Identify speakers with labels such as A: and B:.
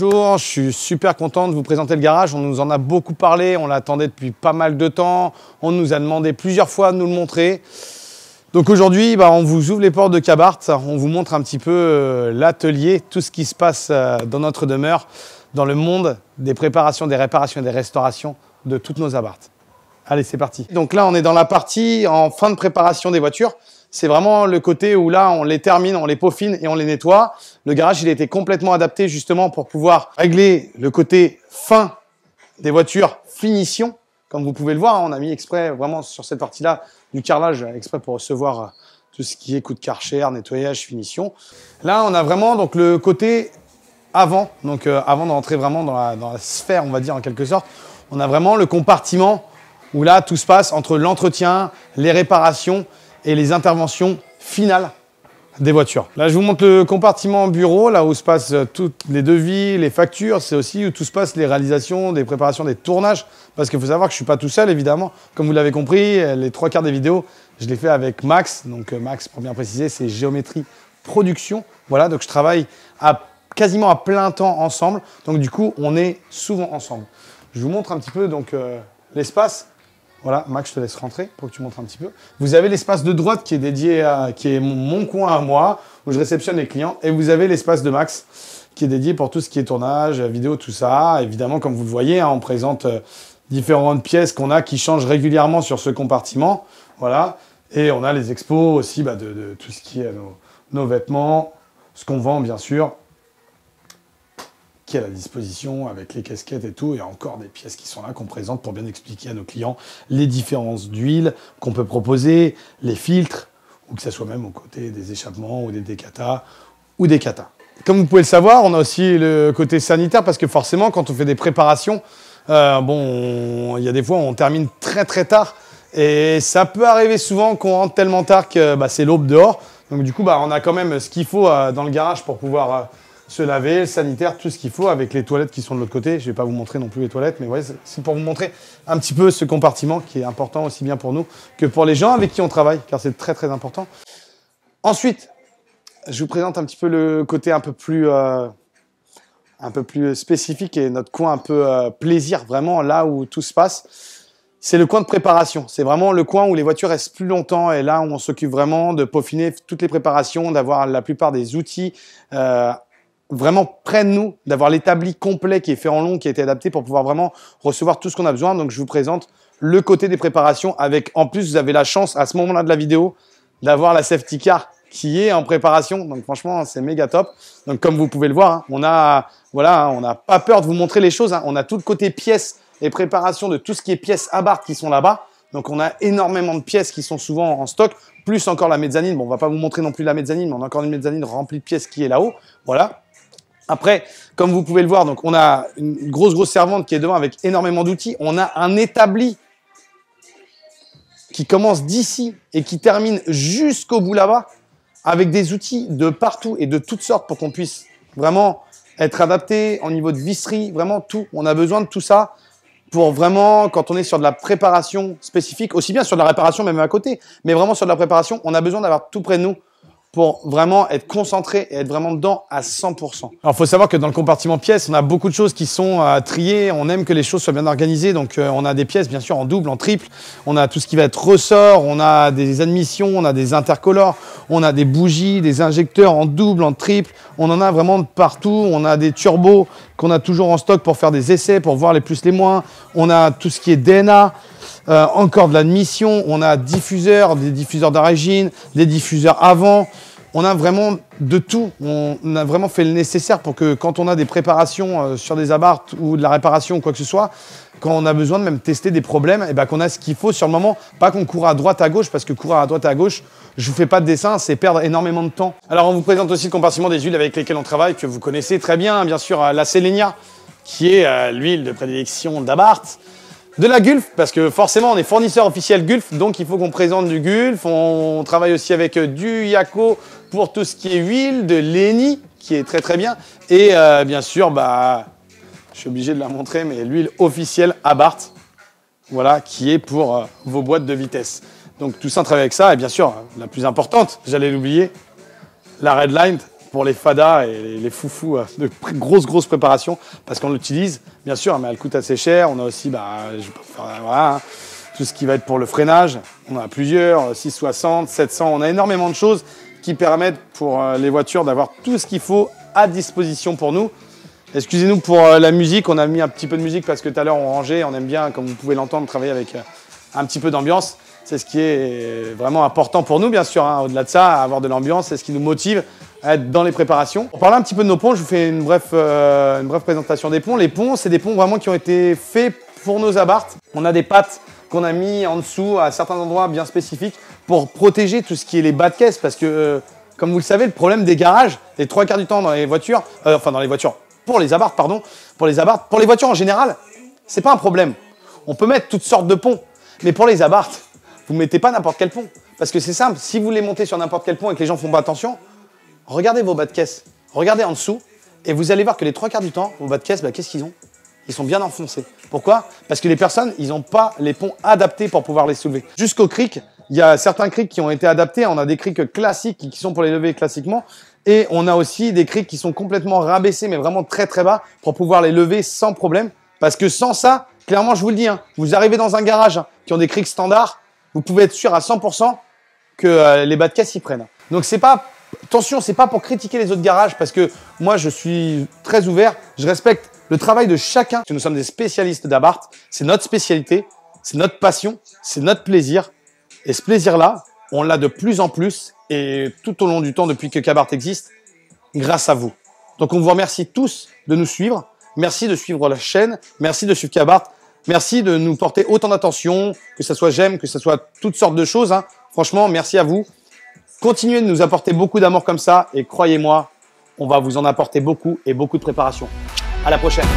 A: Bonjour, je suis super content de vous présenter le garage. On nous en a beaucoup parlé, on l'attendait depuis pas mal de temps. On nous a demandé plusieurs fois de nous le montrer. Donc aujourd'hui, on vous ouvre les portes de Cabart. On vous montre un petit peu l'atelier, tout ce qui se passe dans notre demeure, dans le monde des préparations, des réparations et des restaurations de toutes nos abarts. Allez, c'est parti. Donc là, on est dans la partie en fin de préparation des voitures. C'est vraiment le côté où là, on les termine, on les peaufine et on les nettoie. Le garage, il a été complètement adapté justement pour pouvoir régler le côté fin des voitures, finition. Comme vous pouvez le voir, on a mis exprès vraiment sur cette partie-là du carrelage, exprès pour recevoir tout ce qui est coup de Karcher, nettoyage, finition. Là, on a vraiment donc le côté avant. Donc avant d'entrer vraiment dans la sphère, on va dire en quelque sorte, on a vraiment le compartiment où là, tout se passe entre l'entretien, les réparations et les interventions finales des voitures. Là, je vous montre le compartiment bureau, là où se passent toutes les devis, les factures. C'est aussi où tout se passe, les réalisations, des préparations, des tournages. Parce qu'il faut savoir que je ne suis pas tout seul, évidemment. Comme vous l'avez compris, les 3/4 des vidéos, je les fais avec Max. Donc Max, pour bien préciser, c'est Géométrie Production. Voilà, donc je travaille quasiment à plein temps ensemble. Donc du coup, on est souvent ensemble. Je vous montre un petit peu donc l'espace. Voilà, Max, je te laisse rentrer pour que tu montres un petit peu. Vous avez l'espace de droite qui est dédié qui est mon coin à moi, où je réceptionne les clients. Et vous avez l'espace de Max qui est dédié pour tout ce qui est tournage, vidéo, tout ça. Évidemment, comme vous le voyez, on présente différentes pièces qu'on a qui changent régulièrement sur ce compartiment. Voilà. Et on a les expos aussi de tout ce qui est nos vêtements, ce qu'on vend, bien sûr, qui est à la disposition avec les casquettes et tout. Il y a encore des pièces qui sont là qu'on présente pour bien expliquer à nos clients les différences d'huile qu'on peut proposer, les filtres, ou que ce soit même aux côtés des échappements ou des décatas ou des catas. Comme vous pouvez le savoir, on a aussi le côté sanitaire parce que forcément, quand on fait des préparations, il y a des fois où on termine très très tard et ça peut arriver souvent qu'on rentre tellement tard que c'est l'aube dehors. Donc du coup, on a quand même ce qu'il faut dans le garage pour pouvoir se laver, le sanitaire, tout ce qu'il faut avec les toilettes qui sont de l'autre côté. Je ne vais pas vous montrer non plus les toilettes, mais ouais, c'est pour vous montrer un petit peu ce compartiment qui est important aussi bien pour nous que pour les gens avec qui on travaille, car c'est très très important. Ensuite, je vous présente un petit peu le côté un peu plus spécifique et notre coin un peu plaisir, vraiment là où tout se passe. C'est le coin de préparation. C'est vraiment le coin où les voitures restent plus longtemps et là où on s'occupe vraiment de peaufiner toutes les préparations, d'avoir la plupart des outils vraiment près de nous, d'avoir l'établi complet qui est fait en long, qui a été adapté pour pouvoir vraiment recevoir tout ce qu'on a besoin. Donc, je vous présente le côté des préparations avec, en plus, vous avez la chance à ce moment-là de la vidéo d'avoir la safety car qui est en préparation. Donc, franchement, c'est méga top. Donc, comme vous pouvez le voir, on n'a pas peur de vous montrer les choses. On a tout le côté pièces et préparation de tout ce qui est pièces Abarth qui sont là-bas. Donc, on a énormément de pièces qui sont souvent en stock, plus encore la mezzanine. Bon, on va pas vous montrer non plus la mezzanine, mais on a encore une mezzanine remplie de pièces qui est là-haut. Voilà. Après, comme vous pouvez le voir, donc on a une grosse servante qui est devant avec énormément d'outils. On a un établi qui commence d'ici et qui termine jusqu'au bout là-bas avec des outils de partout et de toutes sortes pour qu'on puisse vraiment être adapté au niveau de visserie, vraiment tout. On a besoin de tout ça pour vraiment, quand on est sur de la préparation spécifique, aussi bien sur de la réparation même à côté, mais vraiment sur de la préparation, on a besoin d'avoir tout près de nous pour vraiment être concentré et être vraiment dedans à 100%. Alors, il faut savoir que dans le compartiment pièces, on a beaucoup de choses qui sont à trier. On aime que les choses soient bien organisées. Donc, on a des pièces, bien sûr, en double, en triple. On a tout ce qui va être ressort. On a des admissions. On a des intercolores. On a des bougies, des injecteurs en double, en triple. On en a vraiment de partout. On a des turbos qu'on a toujours en stock pour faire des essais, pour voir les plus, les moins. On a tout ce qui est DNA. Encore de l'admission, on a diffuseurs, des diffuseurs d'origine, des diffuseurs avant. On a vraiment de tout. On a vraiment fait le nécessaire pour que quand on a des préparations sur des abarths ou de la réparation ou quoi que ce soit, quand on a besoin de même tester des problèmes, et qu'on a ce qu'il faut sur le moment. Pas qu'on court à droite à gauche, parce que courir à droite à gauche, je vous fais pas de dessin, c'est perdre énormément de temps. Alors on vous présente aussi le compartiment des huiles avec lesquelles on travaille, que vous connaissez très bien, bien sûr, la Selenia, qui est l'huile de prédilection d'Abarth. De la Gulf, parce que forcément on est fournisseur officiel Gulf, donc il faut qu'on présente du Gulf. On travaille aussi avec du Yako pour tout ce qui est huile, de l'Eni, qui est très très bien. Et bien sûr, je suis obligé de la montrer, mais l'huile officielle Abarth, voilà, qui est pour vos boîtes de vitesse. Donc tout ça, on travaille avec ça. Et bien sûr, la plus importante, j'allais l'oublier, la Redline pour les fadas et les foufous de grosse préparation parce qu'on l'utilise, bien sûr, mais elle coûte assez cher. On a aussi voilà, tout ce qui va être pour le freinage. On en a plusieurs, 660, 700. On a énormément de choses qui permettent pour les voitures d'avoir tout ce qu'il faut à disposition pour nous. Excusez-nous pour la musique, on a mis un petit peu de musique parce que tout à l'heure on rangeait, on aime bien, comme vous pouvez l'entendre, travailler avec un petit peu d'ambiance. C'est ce qui est vraiment important pour nous, bien sûr. Hein. Au-delà de ça, avoir de l'ambiance, c'est ce qui nous motive à être dans les préparations. Pour parler un petit peu de nos ponts, je vous fais une brève présentation des ponts. Les ponts, c'est des ponts vraiment qui ont été faits pour nos Abarth. On a des pattes qu'on a mis en dessous à certains endroits bien spécifiques pour protéger tout ce qui est les bas de caisse. Parce que, comme vous le savez, le problème des garages, les 3/4 du temps dans les voitures, pour les Abarth, pardon, pour les voitures en général, c'est pas un problème. On peut mettre toutes sortes de ponts, mais pour les Abarth, vous ne mettez pas n'importe quel pont. Parce que c'est simple, si vous les montez sur n'importe quel pont et que les gens font pas attention, regardez vos bas de caisse, regardez en dessous, et vous allez voir que les 3/4 du temps, vos bas de caisse, qu'est-ce qu'ils ont? Ils sont bien enfoncés. Pourquoi? Parce que les personnes, ils n'ont pas les ponts adaptés pour pouvoir les soulever. Jusqu'aux crics, il y a certains crics qui ont été adaptés. On a des crics classiques qui sont pour les lever classiquement. Et on a aussi des crics qui sont complètement rabaissés, mais vraiment très bas, pour pouvoir les lever sans problème. Parce que sans ça, clairement, je vous le dis, vous arrivez dans un garage qui ont des crics standards, vous pouvez être sûr à 100% que les bas de caisse y prennent. Donc attention, c'est pas pour critiquer les autres garages, parce que moi, je suis très ouvert, je respecte le travail de chacun. Nous sommes des spécialistes d'Abarth, c'est notre spécialité, c'est notre passion, c'est notre plaisir. Et ce plaisir-là, on l'a de plus en plus, et tout au long du temps, depuis que Kabarth existe, grâce à vous. Donc on vous remercie tous de nous suivre, merci de suivre la chaîne, merci de suivre Kabarth, merci de nous porter autant d'attention, que ce soit j'aime, que ce soit toutes sortes de choses. Franchement, merci à vous. Continuez de nous apporter beaucoup d'amour comme ça, et croyez-moi, on va vous en apporter beaucoup et beaucoup de préparation. À la prochaine.